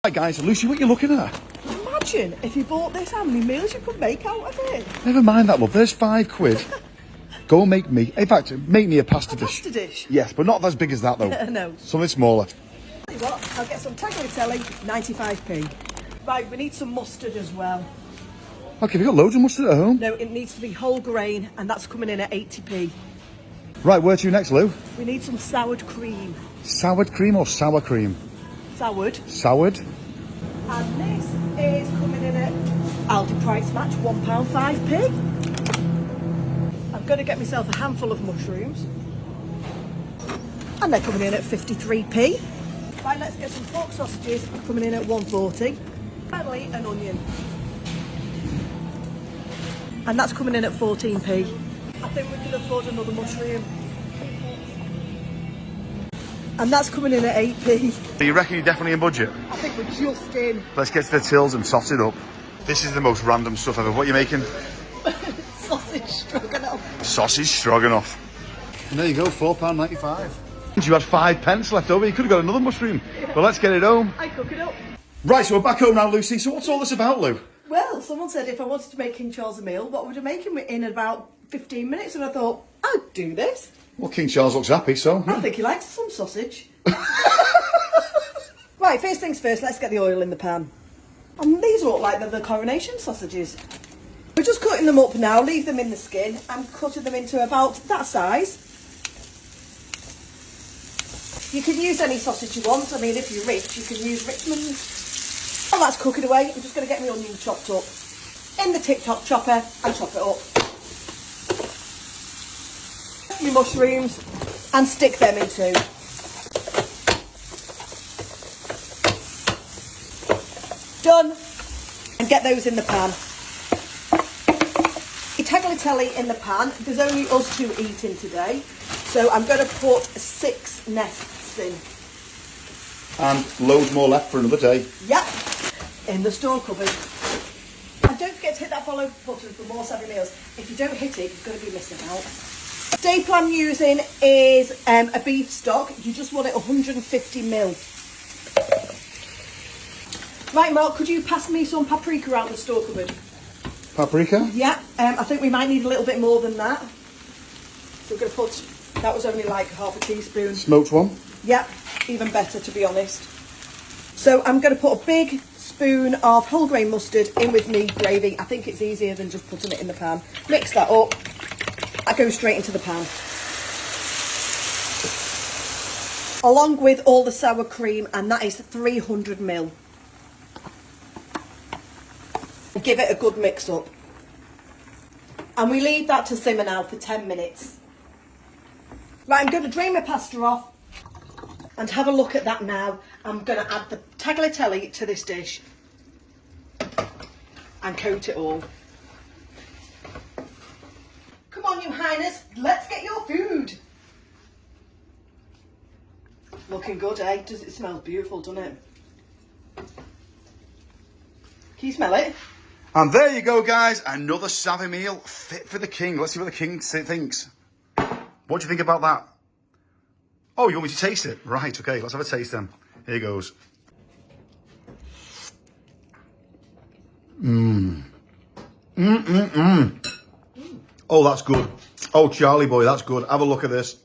Right guys, Lucy, what are you looking at? Imagine if you bought this, how many meals you could make out of it. Never mind that, love. There's £5. Go and make me, in fact, make me a pasta dish. Pasta dish? Yes, but not as big as that though. No. Something smaller. Tell you what, I'll get some tagliatelle, 95p. Right, we need some mustard as well. Okay, we got loads of mustard at home. No, it needs to be whole grain, and that's coming in at 80p. Right, where to next, Lou? We need some soured cream. Soured cream or sour cream? Soured. Soured. And this is coming in at Aldi price match, £1.5p. I'm going to get myself a handful of mushrooms. And they're coming in at 53p. Right, let's get some pork sausages coming in at 140. Finally, an onion. And that's coming in at 14p. I think we can afford another mushroom. And that's coming in at 8p. Do you reckon you're definitely in budget? I think we're just in. Let's get to the tills and sauce it up. This is the most random stuff ever. What are you making? Sausage stroganoff. Sausage stroganoff. And there you go, £4.95. You had 5 pence left over. You could have got another mushroom. But let's get it home. I cook it up. Right, so we're back home now, Lucy. So what's all this about, Lou? Well, someone said if I wanted to make King Charles a meal, what would I make him in about 15 minutes? And I thought, I'd do this. Well, King Charles looks happy, so... I think he likes some sausage. Right, first things first, let's get the oil in the pan. And these look like they're the coronation sausages. We're just cutting them up now, leave them in the skin, and cutting them into about that size. You can use any sausage you want. I mean, if you're rich, you can use Richmond's. While that's cooking away, I'm just going to get my onion chopped up in the TikTok chopper and chop it up. My mushrooms and stick them in too. Done. And get those in the pan. The tagliatelle in the pan. There's only us two eating today, so I'm going to put 6 nests in. And loads more left for another day. Yep, in the store cupboard. And don't forget to hit that follow button for more savvy meals. If you don't hit it, you're going to be missing out. Staple I'm using is a beef stock. You just want it 150ml. Right, Mark, could you pass me some paprika out the store cupboard? Paprika? Yeah, I think we might need a little bit more than that. So we're going to put, that was only like half a teaspoon. Smoked one? Yeah, even better to be honest. So I'm going to put a big spoon of whole grain mustard in with me gravy. I think it's easier than just putting it in the pan. Mix that up. I go straight into the pan. Along with all the sour cream, and that is 300ml. Give it a good mix up. And we leave that to simmer now for 10 minutes. Right, I'm going to drain my pasta off and have a look at that now. I'm going to add the tagliatelle to this dish and coat it all. Come on, you highness, let's get your food. Looking good, eh? Does it smell beautiful, doesn't it? Can you smell it? And there you go, guys. Another savvy meal fit for the king. Let's see what the king thinks. What do you think about that? Oh, you want me to taste it? Right, okay. Let's have a taste then. Here goes. Oh, that's good. Oh, Charlie boy, that's good. Have a look at this.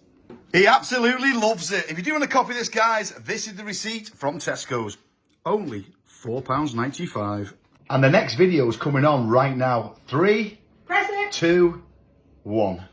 He absolutely loves it. If you do want to copy this, guys, this is the receipt from Tesco's. Only £4.95. And the next video is coming on right now. 3, Press it. 2, 1.